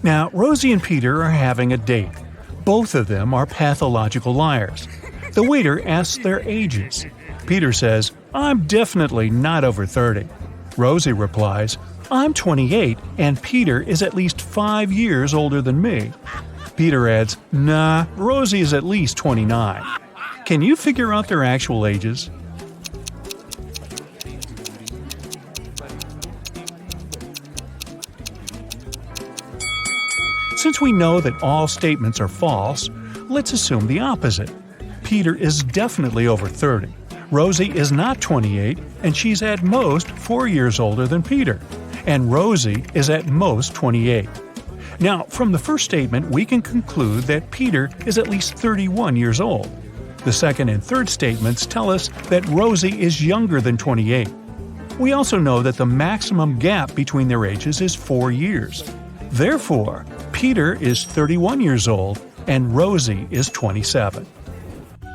Now, Rosie and Peter are having a date. Both of them are pathological liars. The waiter asks their ages. Peter says, "I'm definitely not over 30." Rosie replies, "I'm 28 and Peter is at least 5 years older than me." Peter adds, "Nah, Rosie is at least 29. Can you figure out their actual ages?" Since we know that all statements are false, let's assume the opposite. Peter is definitely over 30. Rosie is not 28, and she's at most 4 years older than Peter. And Rosie is at most 28. Now, from the first statement, we can conclude that Peter is at least 31 years old. The second and third statements tell us that Rosie is younger than 28. We also know that the maximum gap between their ages is 4 years. Therefore, Peter is 31 years old and Rosie is 27.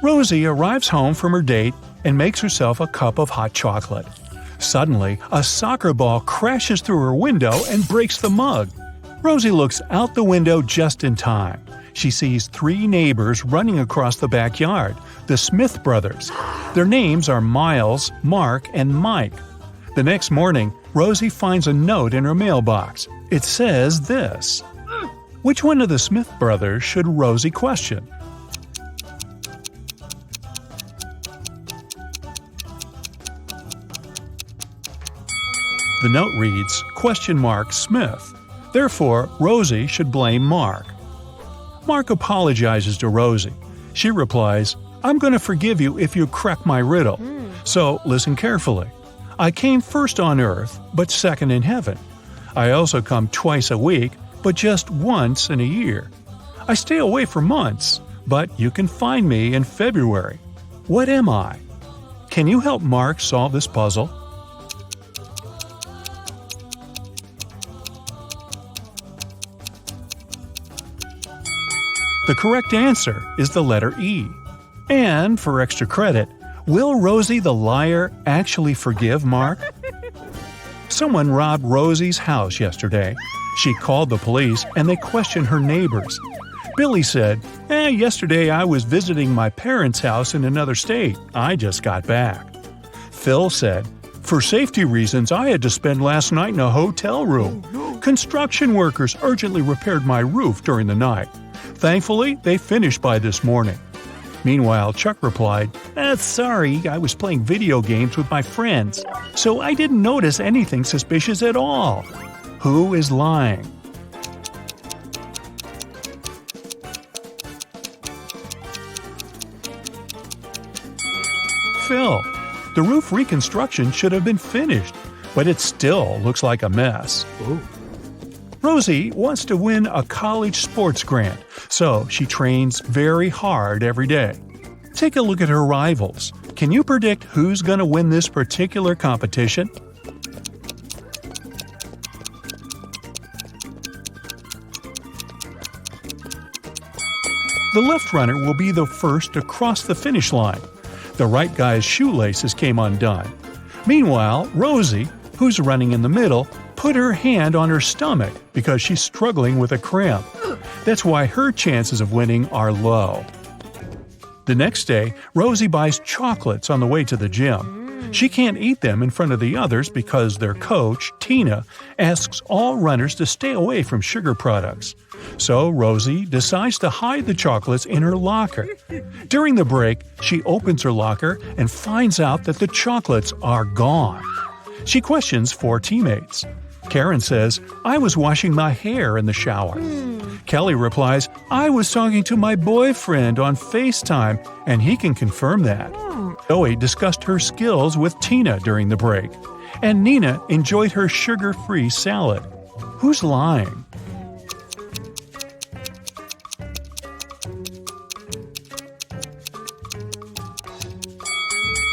Rosie arrives home from her date and makes herself a cup of hot chocolate. Suddenly, a soccer ball crashes through her window and breaks the mug. Rosie looks out the window just in time. She sees 3 neighbors running across the backyard, the Smith brothers. Their names are Miles, Mark, and Mike. The next morning, Rosie finds a note in her mailbox. It says this: "Which one of the Smith brothers should Rosie question?" The note reads, "Smith." Therefore, Rosie should blame Mark. Mark apologizes to Rosie. She replies, "I'm going to forgive you if you crack my riddle. So listen carefully. I came first on earth, but second in heaven. I also come twice a week, but just once in a year. I stay away for months, but you can find me in February. What am I?" Can you help Mark solve this puzzle? The correct answer is the letter E. And for extra credit, will Rosie the liar actually forgive Mark? Someone robbed Rosie's house yesterday. She called the police and they questioned her neighbors. Billy said, "Yesterday I was visiting my parents' house in another state. I just got back." Phil said, "For safety reasons, I had to spend last night in a hotel room. Construction workers urgently repaired my roof during the night. Thankfully, they finished by this morning." Meanwhile, Chuck replied, "Sorry, I was playing video games with my friends, so I didn't notice anything suspicious at all." Who is lying? Phil. The roof reconstruction should have been finished, but it still looks like a mess. Ooh. Rosie wants to win a college sports grant, so she trains very hard every day. Take a look at her rivals. Can you predict who's going to win this particular competition? The left runner will be the first to cross the finish line. The right guy's shoelaces came undone. Meanwhile, Rosie, who's running in the middle, put her hand on her stomach because she's struggling with a cramp. That's why her chances of winning are low. The next day, Rosie buys chocolates on the way to the gym. She can't eat them in front of the others because their coach, Tina, asks all runners to stay away from sugar products. So Rosie decides to hide the chocolates in her locker. During the break, she opens her locker and finds out that the chocolates are gone. She questions 4 teammates. Karen says, "I was washing my hair in the shower." Kelly replies, "I was talking to my boyfriend on FaceTime, and he can confirm that." Zoe discussed her skills with Tina during the break. And Nina enjoyed her sugar-free salad. Who's lying?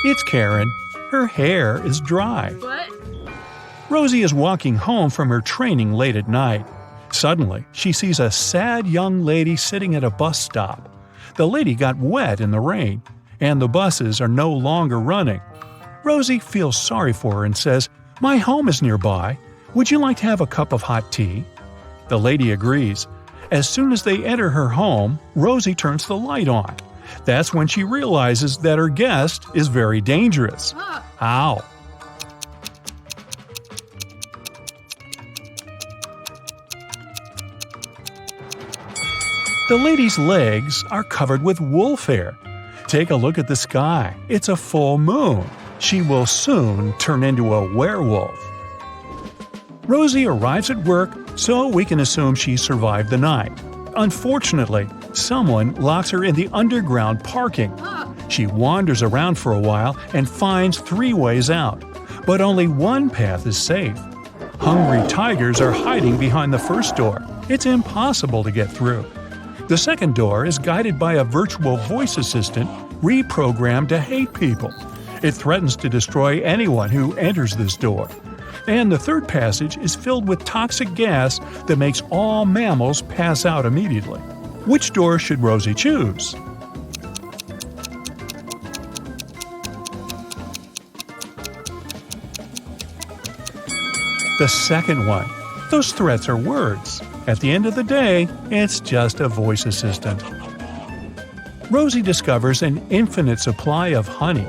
It's Karen. Her hair is dry. What? Rosie is walking home from her training late at night. Suddenly, she sees a sad young lady sitting at a bus stop. The lady got wet in the rain, and the buses are no longer running. Rosie feels sorry for her and says, "My home is nearby. Would you like to have a cup of hot tea?" The lady agrees. As soon as they enter her home, Rosie turns the light on. That's when she realizes that her guest is very dangerous. How? The lady's legs are covered with wolf hair. Take a look at the sky. It's a full moon. She will soon turn into a werewolf. Rosie arrives at work, so we can assume she survived the night. Unfortunately, someone locks her in the underground parking. She wanders around for a while and finds 3 ways out, but only one path is safe. Hungry tigers are hiding behind the first door. It's impossible to get through. The second door is guided by a virtual voice assistant reprogrammed to hate people. It threatens to destroy anyone who enters this door. And the third passage is filled with toxic gas that makes all mammals pass out immediately. Which door should Rosie choose? The second one. Those threats are words. At the end of the day, it's just a voice assistant. Rosie discovers an infinite supply of honey,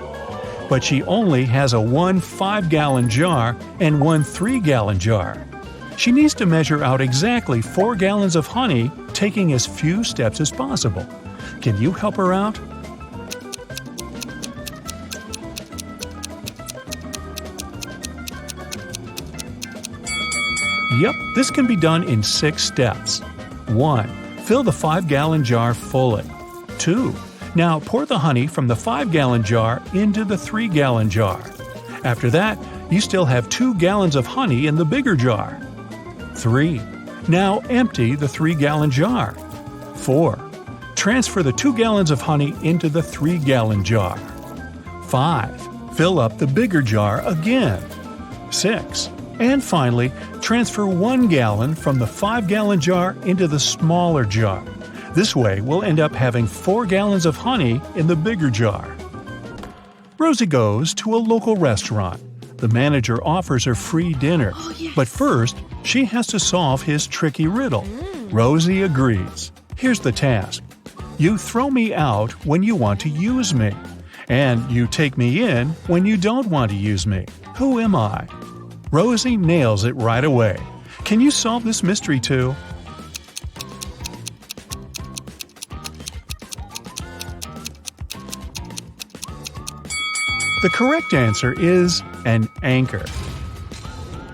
but she only has a 1 5-gallon jar and 1 3-gallon jar. She needs to measure out exactly 4 gallons of honey, taking as few steps as possible. Can you help her out? Yep, this can be done in 6 steps. 1. Fill the 5-gallon jar fully. 2. Now pour the honey from the 5-gallon jar into the 3-gallon jar. After that, you still have 2 gallons of honey in the bigger jar. 3. Now empty the 3-gallon jar. 4. Transfer the 2 gallons of honey into the 3-gallon jar. 5. Fill up the bigger jar again. 6. And finally, transfer 1 gallon from the 5-gallon jar into the smaller jar. This way, we'll end up having 4 gallons of honey in the bigger jar. Rosie goes to a local restaurant. The manager offers her free dinner. But first, she has to solve his tricky riddle. Rosie agrees. Here's the task. You throw me out when you want to use me. And you take me in when you don't want to use me. Who am I? Rosie nails it right away. Can you solve this mystery too? The correct answer is an anchor.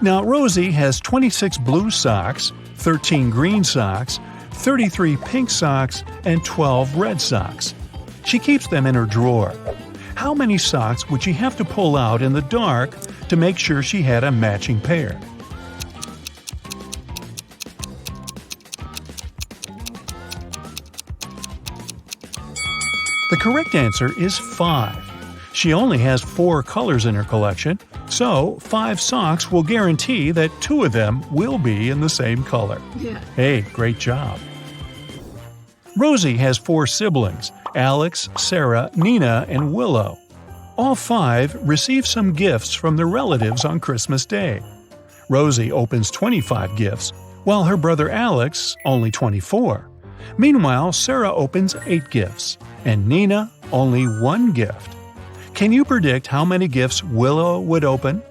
Now, Rosie has 26 blue socks, 13 green socks, 33 pink socks, and 12 red socks. She keeps them in her drawer. How many socks would she have to pull out in the dark to make sure she had a matching pair? The correct answer is 5. She only has 4 colors in her collection, so 5 socks will guarantee that 2 of them will be in the same color. Hey, great job. Rosie has 4 siblings: Alex, Sarah, Nina, and Willow. All 5 receive some gifts from their relatives on Christmas Day. Rosie opens 25 gifts, while her brother Alex only 24. Meanwhile, Sarah opens 8 gifts, and Nina only 1 gift. Can you predict how many gifts Willow would open?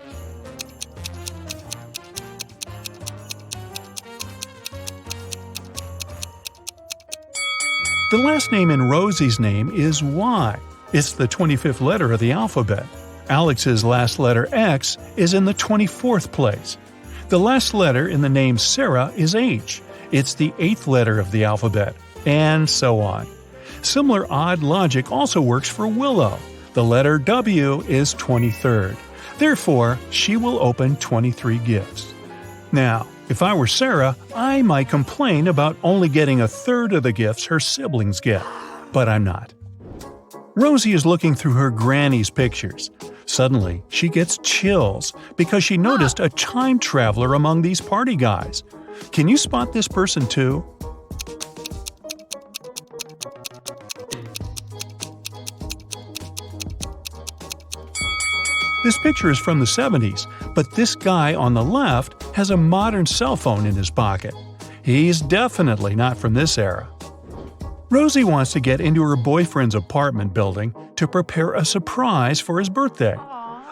The last name in Rosie's name is Y. It's the 25th letter of the alphabet. Alex's last letter X is in the 24th place. The last letter in the name Sarah is H. It's the 8th letter of the alphabet, and so on. Similar odd logic also works for Willow. The letter W is 23rd. Therefore, she will open 23 gifts. Now, if I were Sarah, I might complain about only getting a third of the gifts her siblings get. But I'm not. Rosie is looking through her granny's pictures. Suddenly, she gets chills because she noticed a time traveler among these party guys. Can you spot this person too? This picture is from the 70s, but this guy on the left has a modern cell phone in his pocket. He's definitely not from this era. Rosie wants to get into her boyfriend's apartment building to prepare a surprise for his birthday.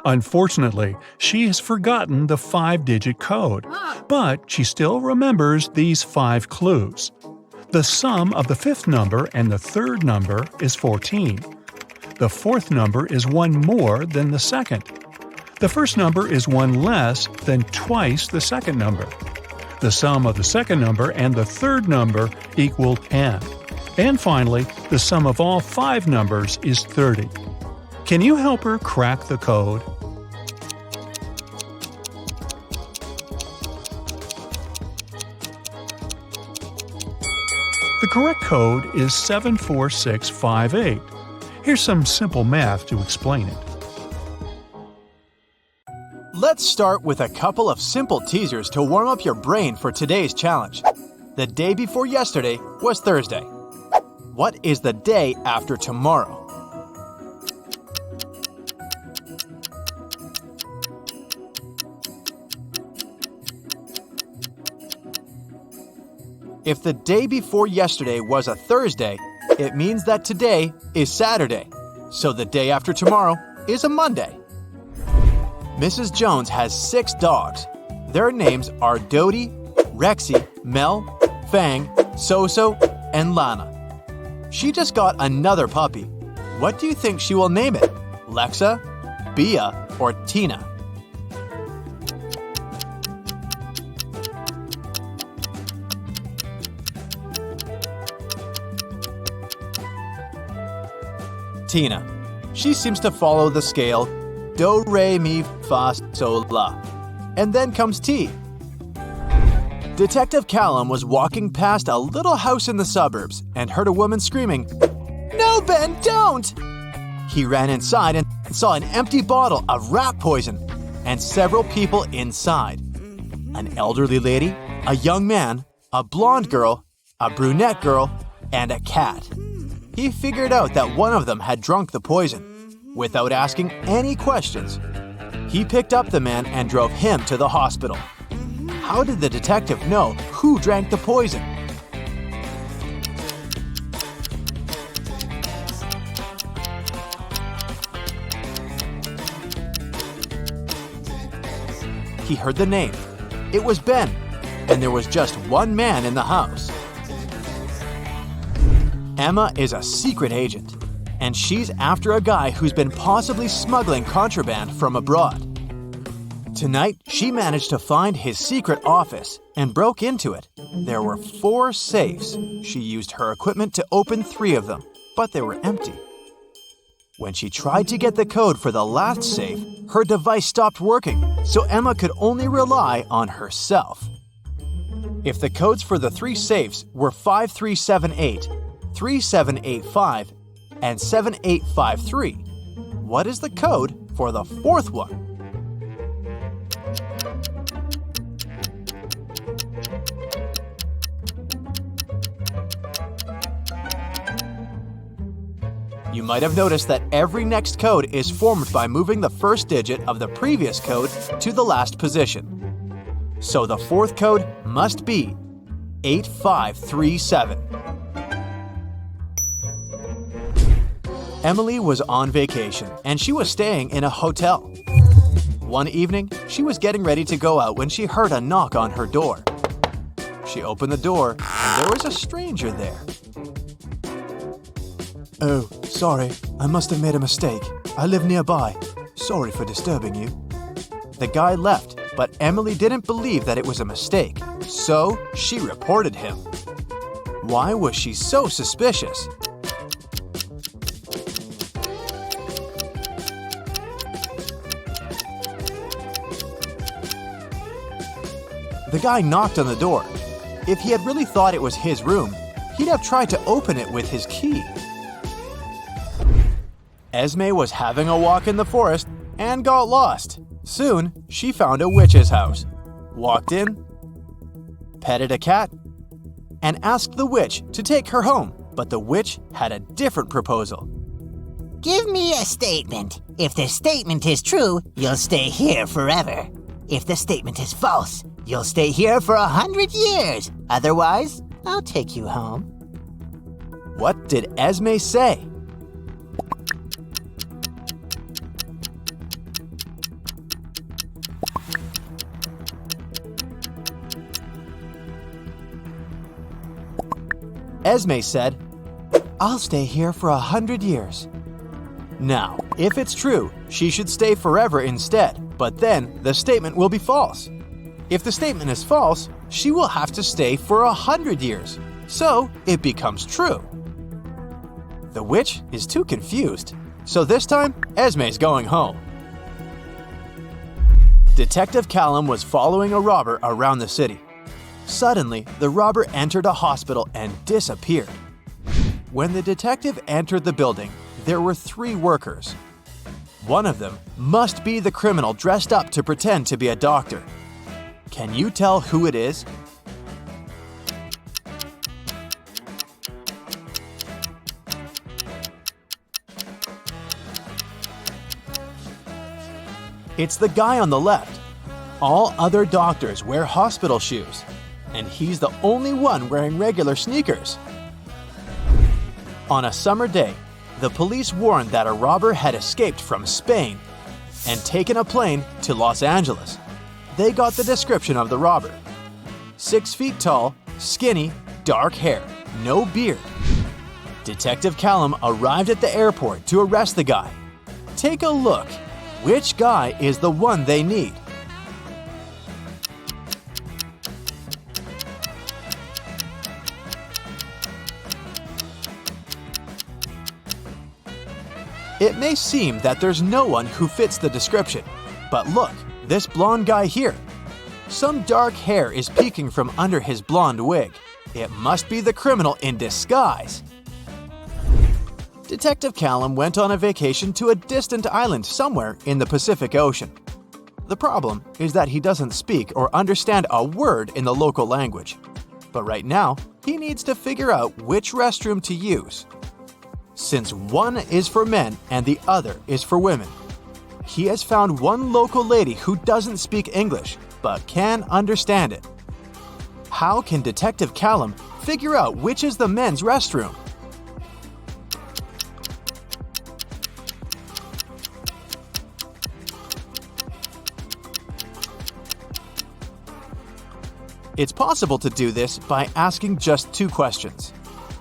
Unfortunately, she has forgotten the 5-digit code, but she still remembers these 5 clues. The sum of the 5th number and the 3rd number is 14. The 4th number is 1 more than the 2nd. The 1st number is 1 less than twice the 2nd number. The sum of the 2nd number and the 3rd number equal 10. And finally, the sum of all 5 numbers is 30. Can you help her crack the code? The correct code is 74658. Here's some simple math to explain it. Let's start with a couple of simple teasers to warm up your brain for today's challenge. The day before yesterday was Thursday. What is the day after tomorrow? If the day before yesterday was a Thursday, it means that today is Saturday. So the day after tomorrow is a Monday. Mrs. Jones has 6 dogs. Their names are Dodie, Rexy, Mel, Fang, Soso, and Lana. She just got another puppy. What do you think she will name it? Lexa, Bea, or Tina? Tina. She seems to follow the scale do, re, mi, fa, sol, la. And then comes T. Detective Callum was walking past a little house in the suburbs and heard a woman screaming, "No, Ben, don't!" He ran inside and saw an empty bottle of rat poison and several people inside. An elderly lady, a young man, a blonde girl, a brunette girl, and a cat. He figured out that one of them had drunk the poison. Without asking any questions, he picked up the man and drove him to the hospital. How did the detective know who drank the poison? He heard the name. It was Ben, and there was just one man in the house. Emma is a secret agent, and she's after a guy who's been possibly smuggling contraband from abroad. Tonight, she managed to find his secret office and broke into it. There were 4 safes. She used her equipment to open 3 of them, but they were empty. When she tried to get the code for the last safe, her device stopped working, so Emma could only rely on herself. If the codes for the 3 safes were 5378, 3785, and 7853, what is the code for the 4th one? You might have noticed that every next code is formed by moving the first digit of the previous code to the last position. So the 4th code must be 8537. Emily was on vacation and she was staying in a hotel. One evening, she was getting ready to go out when she heard a knock on her door. She opened the door and there was a stranger there. "Oh, sorry, I must have made a mistake. I live nearby. Sorry for disturbing you." The guy left, but Emily didn't believe that it was a mistake, so she reported him. Why was she so suspicious? The guy knocked on the door. If he had really thought it was his room, he'd have tried to open it with his key. Esme was having a walk in the forest and got lost. Soon, she found a witch's house, walked in, petted a cat, and asked the witch to take her home. But the witch had a different proposal. "Give me a statement. If the statement is true, you'll stay here forever. If the statement is false, You'll stay here for 100 years. Otherwise, I'll take you home. What did Esme say? Esme said, "I'll stay here for 100 years." Now, if it's true, she should stay forever instead, but then the statement will be false. If the statement is false, she will have to stay for 100 years, so it becomes true. The witch is too confused, so this time, Esme's going home. Detective Callum was following a robber around the city. Suddenly, the robber entered a hospital and disappeared. When the detective entered the building, there were 3 workers. One of them must be the criminal dressed up to pretend to be a doctor. Can you tell who it is? It's the guy on the left. All other doctors wear hospital shoes, and he's the only one wearing regular sneakers. On a summer day, the police warned that a robber had escaped from Spain and taken a plane to Los Angeles. They got the description of the robber. 6 feet tall, skinny, dark hair, no beard. Detective Callum arrived at the airport to arrest the guy. Take a look. Which guy is the one they need? It may seem that there's no one who fits the description, but look, this blonde guy here. Some dark hair is peeking from under his blonde wig. It must be the criminal in disguise. Detective Callum went on a vacation to a distant island somewhere in the Pacific Ocean. The problem is that he doesn't speak or understand a word in the local language. But right now, he needs to figure out which restroom to use. Since one is for men and the other is for women, he has found one local lady who doesn't speak English but can understand it. How can Detective Callum figure out which is the men's restroom? It's possible to do this by asking just 2 questions.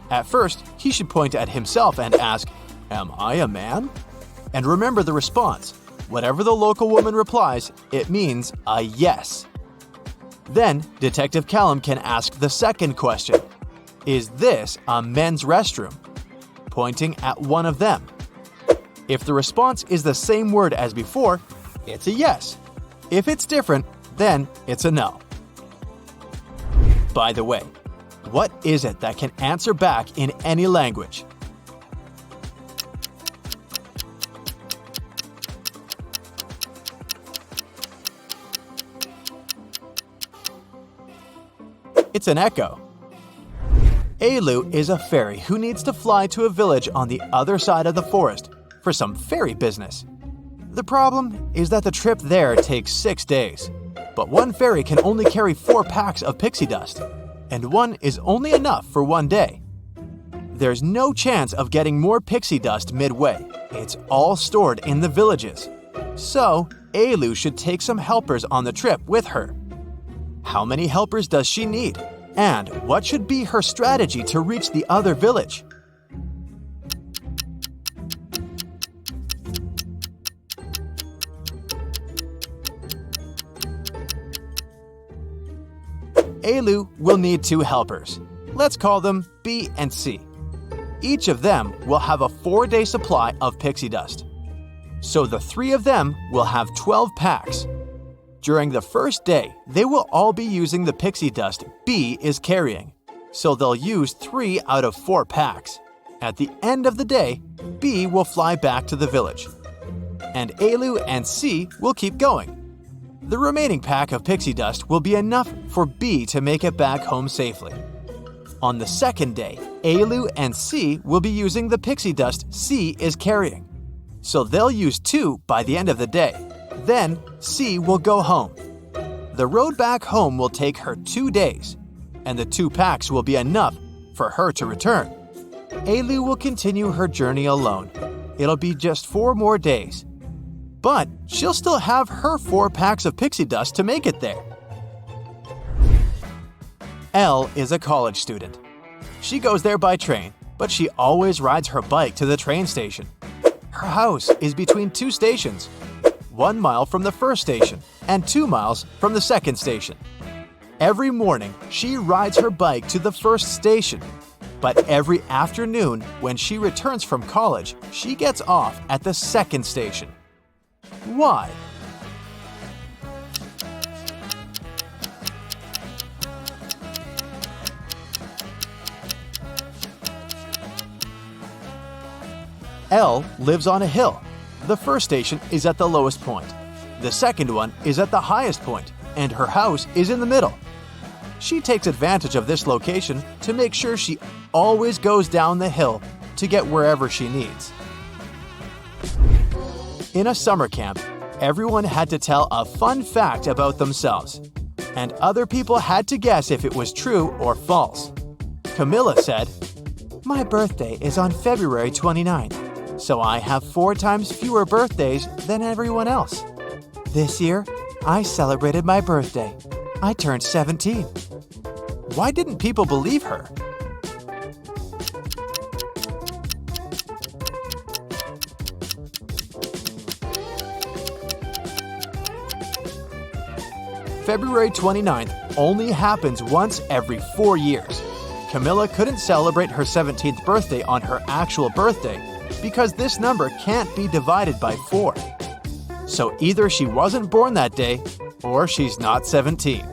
At first, he should point at himself and ask, "Am I a man?" And remember the response. Whatever the local woman replies, it means a yes. Then, Detective Callum can ask the second question. Is this a men's restroom? Pointing at one of them. If the response is the same word as before, it's a yes. If it's different, then it's a no. By the way, what is it that can answer back in any language? It's an echo. Elu is a fairy who needs to fly to a village on the other side of the forest for some fairy business. The problem is that the trip there takes 6 days, but one fairy can only carry 4 packs of pixie dust, and one is only enough for 1 day. There's no chance of getting more pixie dust midway. It's all stored in the villages. So, Elu should take some helpers on the trip with her. How many helpers does she need? And what should be her strategy to reach the other village? Elu will need 2 helpers. Let's call them B and C. Each of them will have a 4-day supply of pixie dust. So the 3 of them will have 12 packs. During the first day, they will all be using the pixie dust B is carrying. So they'll use 3 out of 4 packs. At the end of the day, B will fly back to the village. And Elu and C will keep going. The remaining pack of pixie dust will be enough for B to make it back home safely. On the second day, Elu and C will be using the pixie dust C is carrying. So they'll use 2 by the end of the day. Then C will go home. The road back home will take her 2 days, and the 2 packs will be enough for her to return. Ailu will continue her journey alone. It'll be just 4 more days. But she'll still have her 4 packs of pixie dust to make it there. Elle is a college student. She goes there by train, but she always rides her bike to the train station. Her house is between 2 stations, 1 mile from the first station and 2 miles from the second station. Every morning, she rides her bike to the first station. But every afternoon, when she returns from college, she gets off at the second station. Why? Elle lives on a hill. The first station is at the lowest point. The second one is at the highest point, and her house is in the middle. She takes advantage of this location to make sure she always goes down the hill to get wherever she needs. In a summer camp, everyone had to tell a fun fact about themselves, and other people had to guess if it was true or false. Camilla said, "My birthday is on February 29th, so I have 4 times fewer birthdays than everyone else. This year, I celebrated my birthday. I turned 17. Why didn't people believe her? February 29th only happens once every 4 years. Camilla couldn't celebrate her 17th birthday on her actual birthday because this number can't be divided by 4. So either she wasn't born that day or she's not 17.